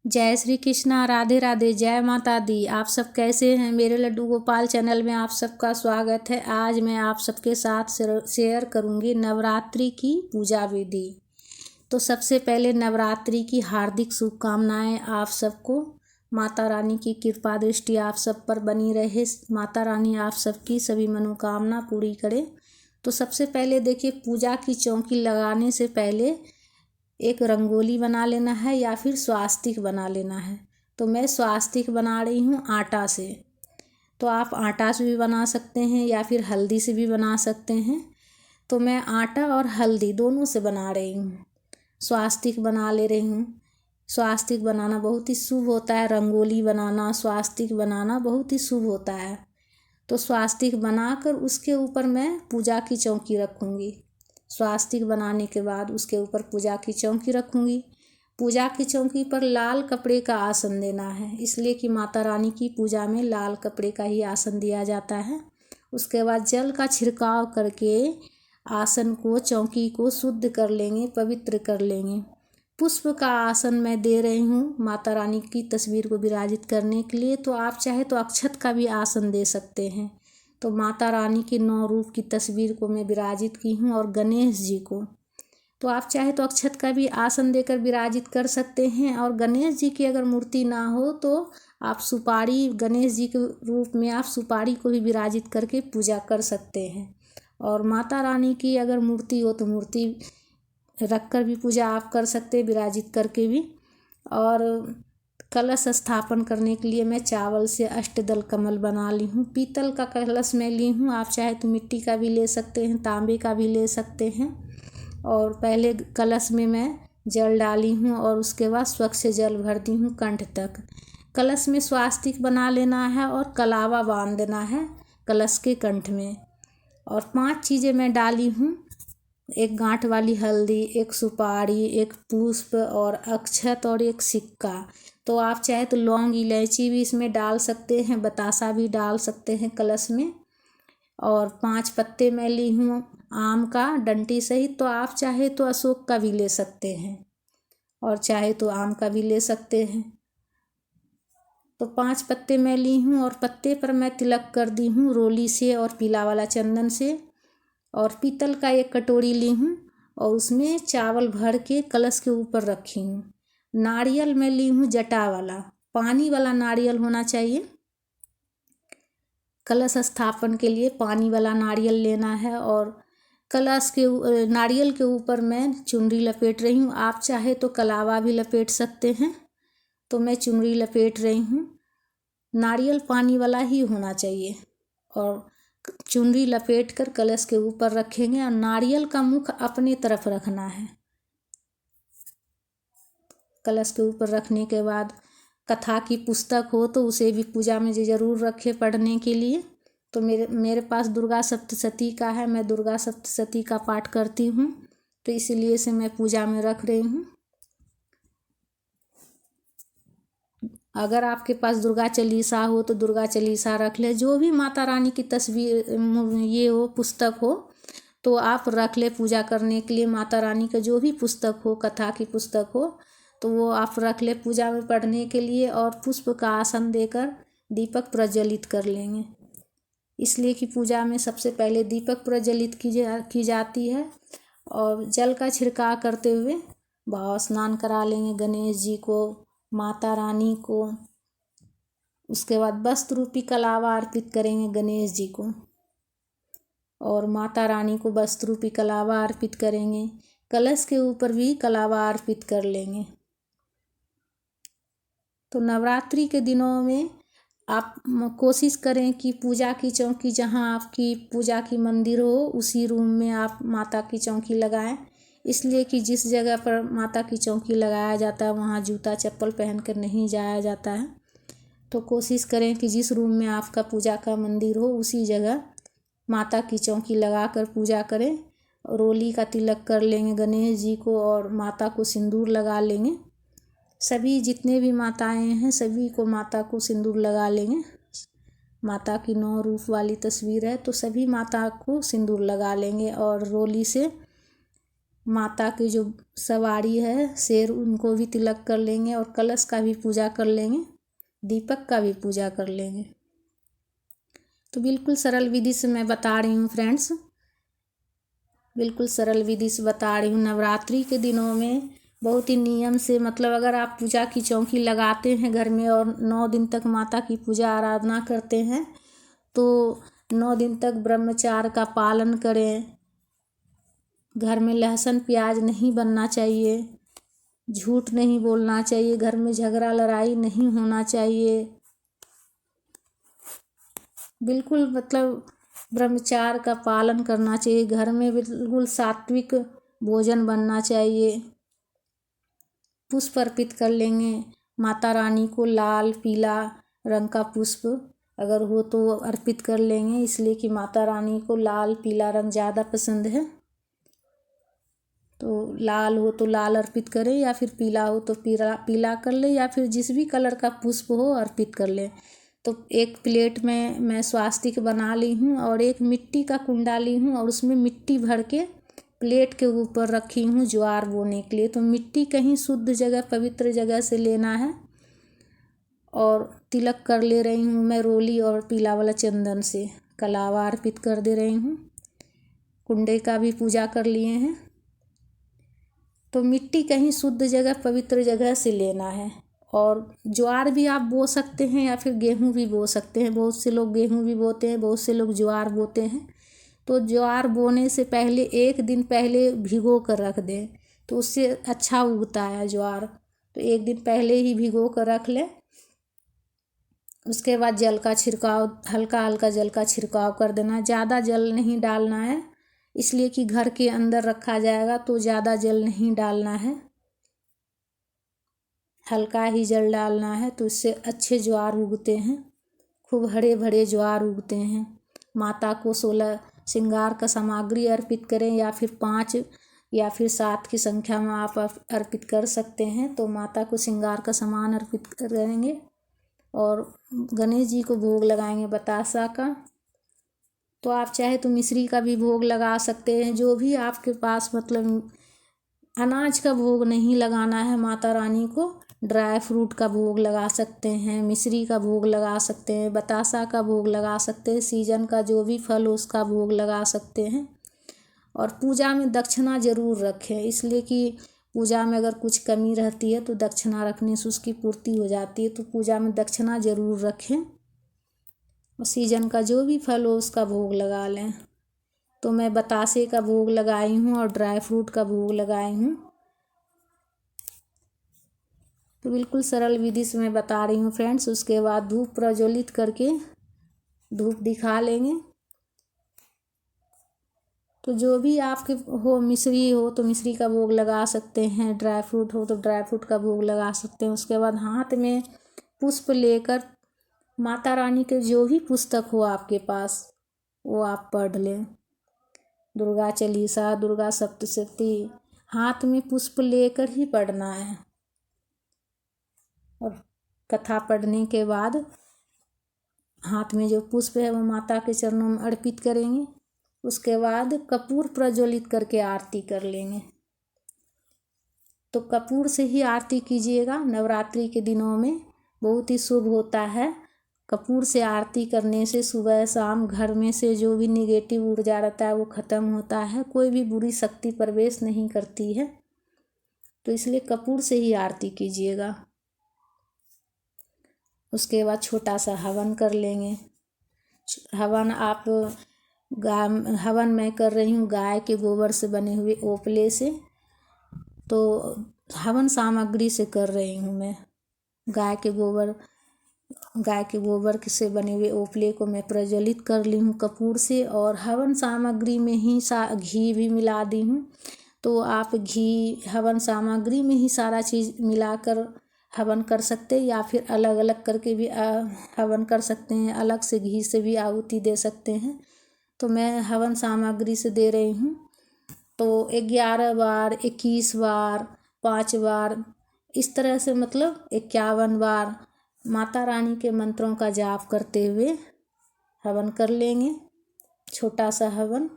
जय श्री कृष्णा। राधे राधे। जय माता दी। आप सब कैसे हैं? मेरे लड्डू गोपाल चैनल में आप सबका स्वागत है। आज मैं आप सबके साथ शेयर करूंगी नवरात्रि की पूजा विधि। तो सबसे पहले नवरात्रि की हार्दिक शुभकामनाएं आप सबको। माता रानी की कृपा दृष्टि आप सब पर बनी रहे। माता रानी आप सबकी सभी मनोकामना पूरी करे। तो सबसे पहले देखिए, पूजा की चौकी लगाने से पहले एक रंगोली बना लेना है या फिर स्वास्तिक बना लेना है। तो मैं स्वास्तिक बना रही हूँ आटा से। तो आप आटा से भी बना सकते हैं या फिर हल्दी से भी बना सकते हैं। तो मैं आटा और हल्दी दोनों से बना रही हूँ। स्वास्तिक बना ले रही हूँ। स्वास्तिक बनाना बहुत ही शुभ होता है। रंगोली बनाना, स्वास्तिक बनाना बहुत ही शुभ होता है। तो स्वास्तिक बनाकर उसके ऊपर मैं पूजा की चौकी रखूँगी। स्वास्तिक बनाने के बाद उसके ऊपर पूजा की चौकी रखूँगी। पूजा की चौकी पर लाल कपड़े का आसन देना है, इसलिए कि माता रानी की पूजा में लाल कपड़े का ही आसन दिया जाता है। उसके बाद जल का छिड़काव करके आसन को, चौकी को शुद्ध कर लेंगे, पवित्र कर लेंगे। पुष्प का आसन मैं दे रही हूँ माता रानी की तस्वीर को विराजित करने के लिए। तो आप चाहे तो अक्षत का भी आसन दे सकते हैं। तो माता रानी की 9 रूप की तस्वीर को मैं विराजित की हूँ और गणेश जी को। तो आप चाहे तो अक्षत का भी आसन देकर विराजित कर सकते हैं। और गणेश जी की अगर मूर्ति ना हो तो आप सुपारी, गणेश जी के रूप में आप सुपारी को भी विराजित करके पूजा कर सकते हैं। और माता रानी की अगर मूर्ति हो तो मूर्ति रख कर भी पूजा आप कर सकते हैं, विराजित करके भी। और कलश स्थापन करने के लिए मैं चावल से अष्टदल कमल बना ली हूँ। पीतल का कलश मैं ली हूँ। आप चाहे तो मिट्टी का भी ले सकते हैं, तांबे का भी ले सकते हैं। और पहले कलश में मैं जल डाली हूँ और उसके बाद स्वच्छ जल भरती हूँ कंठ तक। कलश में स्वास्तिक बना लेना है और कलावा बांध देना है कलश के कंठ में। और 5 चीज़ें मैं डाली हूँ। एक गांठ वाली हल्दी, एक सुपारी, एक पुष्प और अक्षत और एक सिक्का। तो आप चाहे तो लौंग, इलायची भी इसमें डाल सकते हैं, बतासा भी डाल सकते हैं कलश में। और 5 पत्ते मैं ली हूँ आम का डंटी सहित। तो आप चाहे तो अशोक का भी ले सकते हैं और चाहे तो आम का भी ले सकते हैं। तो 5 पत्ते मैं ली हूँ और पत्ते पर मैं तिलक कर दी हूँ रोली से और पीला वाला चंदन से। और पीतल का एक कटोरी ली हूँ और उसमें चावल भर के कलश के ऊपर रखी हूँ। नारियल मैं ली हूँ जटा वाला, पानी वाला नारियल होना चाहिए। कलश स्थापन के लिए पानी वाला नारियल लेना है। और कलश के नारियल के ऊपर मैं चुनरी लपेट रही हूँ। आप चाहे तो कलावा भी लपेट सकते हैं। तो मैं चुनरी लपेट रही हूँ। नारियल पानी वाला ही होना चाहिए। और चुनरी लपेट कर कलश के ऊपर रखेंगे और नारियल का मुख अपने तरफ रखना है। कलश के ऊपर रखने के बाद कथा की पुस्तक हो तो उसे भी पूजा में ज़रूर रखें पढ़ने के लिए। तो मेरे पास दुर्गा सप्तशती का है, मैं दुर्गा सप्तशती का पाठ करती हूँ, तो इसीलिए से मैं पूजा में रख रही हूँ। अगर आपके पास दुर्गा चालीसा हो तो दुर्गा चालीसा रख ले। जो भी माता रानी की तस्वीर ये हो, पुस्तक हो, तो आप रख ले पूजा करने के लिए। माता रानी का जो भी पुस्तक हो, कथा की पुस्तक हो, तो वो आप रख ले पूजा में पढ़ने के लिए। और पुष्प का आसन देकर दीपक प्रज्वलित कर लेंगे, इसलिए कि पूजा में सबसे पहले दीपक प्रज्वलित की जाती है। और जल का छिड़काव करते हुए भाव स्नान करा लेंगे गणेश जी को, माता रानी को। उसके बाद वस्त्र रूपी कलावा अर्पित करेंगे गणेश जी को और माता रानी को वस्त्र रूपी कलावा अर्पित करेंगे। कलश के ऊपर भी कलावा अर्पित कर लेंगे। तो नवरात्रि के दिनों में आप कोशिश करें कि पूजा की चौकी जहाँ आपकी पूजा की मंदिर हो उसी रूम में आप माता की चौकी लगाएं। इसलिए कि जिस जगह पर माता की चौकी लगाया जाता है वहाँ जूता चप्पल पहन कर नहीं जाया जाता है। तो कोशिश करें कि जिस रूम में आपका पूजा का मंदिर हो उसी जगह माता की चौकी लगा कर पूजा करें। रोली का तिलक कर लेंगे गणेश जी को और माता को सिंदूर लगा लेंगे। सभी जितने भी माताएं हैं सभी को माता को सिंदूर लगा लेंगे। माता की 9 रूप वाली तस्वीर है तो सभी माता को सिंदूर लगा लेंगे और रोली से माता की जो सवारी है शेर, उनको भी तिलक कर लेंगे और कलश का भी पूजा कर लेंगे, दीपक का भी पूजा कर लेंगे। तो बिल्कुल सरल विधि से मैं बता रही हूँ फ्रेंड्स, बिल्कुल सरल विधि से बता रही हूँ। नवरात्रि के दिनों में बहुत ही नियम से, मतलब अगर आप पूजा की चौकी लगाते हैं घर में और 9 दिन तक माता की पूजा आराधना करते हैं तो 9 दिन तक ब्रह्मचार्य का पालन करें। घर में लहसुन प्याज नहीं बनना चाहिए, झूठ नहीं बोलना चाहिए, घर में झगड़ा लड़ाई नहीं होना चाहिए। बिल्कुल मतलब ब्रह्मचार्य का पालन करना चाहिए। घर में बिल्कुल सात्विक भोजन बनना चाहिए। पुष्प अर्पित कर लेंगे माता रानी को, लाल पीला रंग का पुष्प अगर हो तो अर्पित कर लेंगे, इसलिए कि माता रानी को लाल पीला रंग ज़्यादा पसंद है। तो लाल हो तो लाल अर्पित करें, या फिर पीला हो तो पीला कर ले, या फिर जिस भी कलर का पुष्प हो अर्पित कर ले। तो एक प्लेट में मैं स्वास्तिक बना ली हूँ और एक मिट्टी का कुंडा ली हूँ और उसमें मिट्टी भर के प्लेट के ऊपर रखी हूँ ज्वार बोने के लिए। तो मिट्टी कहीं शुद्ध जगह, पवित्र जगह से लेना है। और तिलक कर ले रही हूँ मैं रोली और पीला वाला चंदन से, कलावा अर्पित कर दे रही हूँ। कुंडे का भी पूजा कर लिए हैं। तो मिट्टी कहीं शुद्ध जगह, पवित्र जगह से लेना है। और ज्वार भी आप बो सकते हैं या फिर गेहूँ भी बो सकते हैं। बहुत से लोग गेहूँ भी बोते हैं, बहुत से लोग ज्वार बोते हैं। तो ज्वार बोने से पहले 1 दिन पहले भिगो कर रख दें, तो उससे अच्छा उगता है ज्वार। तो 1 दिन पहले ही भिगो कर रख लें। उसके बाद जल का छिड़काव, हल्का हल्का जल का छिड़काव कर देना। ज़्यादा जल नहीं डालना है, इसलिए कि घर के अंदर रखा जाएगा तो ज़्यादा जल नहीं डालना है, हल्का ही जल डालना है। तो इससे अच्छे ज्वार उगते हैं, खूब हरे भरे ज्वार उगते हैं। माता को 16 श्रृंगार का सामग्री अर्पित करें, या फिर 5 या फिर 7 की संख्या में आप अर्पित कर सकते हैं। तो माता को श्रृंगार का सामान अर्पित करेंगे और गणेश जी को भोग लगाएंगे बतासा का। तो आप चाहे तो मिश्री का भी भोग लगा सकते हैं, जो भी आपके पास, मतलब अनाज का भोग नहीं लगाना है माता रानी को। ड्राई फ्रूट का भोग लगा सकते हैं, मिश्री का भोग लगा सकते हैं, बतासा का भोग लगा सकते हैं, सीजन का जो भी फल हो उसका भोग लगा सकते हैं। और पूजा में दक्षिणा ज़रूर रखें, इसलिए कि पूजा में अगर कुछ कमी रहती है तो दक्षिणा रखने से उसकी पूर्ति हो जाती है। तो पूजा में दक्षिणा ज़रूर रखें और सीजन का जो भी फल हो उसका भोग लगा लें। तो मैं बतासे का भोग लगाई हूँ और ड्राई फ्रूट का भोग लगाई हूँ। तो बिल्कुल सरल विधि से मैं बता रही हूँ फ्रेंड्स। उसके बाद धूप प्रज्वलित करके धूप दिखा लेंगे। तो जो भी आपके हो, मिश्री हो तो मिश्री का भोग लगा सकते हैं, ड्राई फ्रूट हो तो ड्राई फ्रूट का भोग लगा सकते हैं। उसके बाद हाथ में पुष्प लेकर माता रानी के जो भी पुस्तक हो आपके पास वो आप पढ़ लें। दुर्गा चालीसा, दुर्गा सप्तशती, हाथ में पुष्प लेकर ही पढ़ना है। और कथा पढ़ने के बाद हाथ में जो पुष्प है वो माता के चरणों में अर्पित करेंगे। उसके बाद कपूर प्रज्वलित करके आरती कर लेंगे। तो कपूर से ही आरती कीजिएगा, नवरात्रि के दिनों में बहुत ही शुभ होता है। कपूर से आरती करने से सुबह शाम घर में से जो भी निगेटिव ऊर्जा रहता है वो ख़त्म होता है, कोई भी बुरी शक्ति प्रवेश नहीं करती है। तो इसलिए कपूर से ही आरती कीजिएगा। उसके बाद छोटा सा हवन कर लेंगे। हवन आप हवन मैं कर रही हूँ गाय के गोबर से बने हुए ओपले से। तो हवन सामग्री से कर रही हूँ मैं। गाय के गोबर से बने हुए ओपले को मैं प्रज्वलित कर ली हूँ कपूर से, और हवन सामग्री में ही घी भी मिला दी हूँ। तो आप घी हवन सामग्री में ही सारा चीज़ मिलाकर हवन कर सकते हैं, या फिर अलग अलग करके भी हवन कर सकते हैं, अलग से घी से भी आहुति दे सकते हैं। तो मैं हवन सामग्री से दे रही हूँ। तो 11 बार, 21 बार, 5 बार, इस तरह से मतलब 51 बार माता रानी के मंत्रों का जाप करते हुए हवन कर लेंगे, छोटा सा हवन।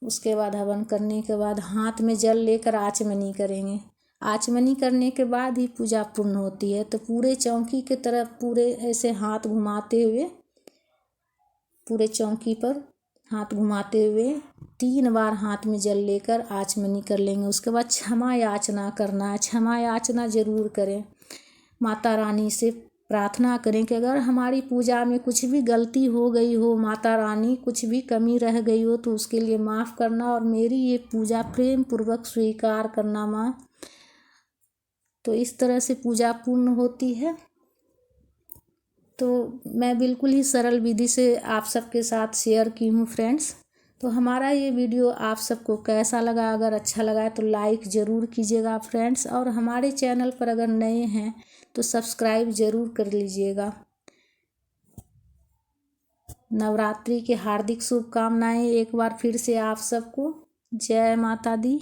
उसके बाद हवन करने के बाद हाथ में जल लेकर आचमनी करेंगे। आचमनी करने के बाद ही पूजा पूर्ण होती है। तो पूरे चौकी की तरफ पूरे ऐसे हाथ घुमाते हुए, पूरे चौकी पर हाथ घुमाते हुए 3 बार हाथ में जल लेकर आचमनी कर लेंगे। उसके बाद क्षमा याचना करना है। क्षमा याचना ज़रूर करें। माता रानी से प्रार्थना करें कि अगर हमारी पूजा में कुछ भी गलती हो गई हो, माता रानी कुछ भी कमी रह गई हो तो उसके लिए माफ़ करना और मेरी ये पूजा प्रेम पूर्वक स्वीकार करना माँ। तो इस तरह से पूजा पूर्ण होती है। तो मैं बिल्कुल ही सरल विधि से आप सबके साथ शेयर की हूँ फ्रेंड्स। तो हमारा ये वीडियो आप सबको कैसा लगा? अगर अच्छा लगा तो लाइक ज़रूर कीजिएगा फ्रेंड्स, और हमारे चैनल पर अगर नए हैं तो सब्सक्राइब ज़रूर कर लीजिएगा। नवरात्रि की हार्दिक शुभकामनाएं एक बार फिर से आप सबको। जय माता दी।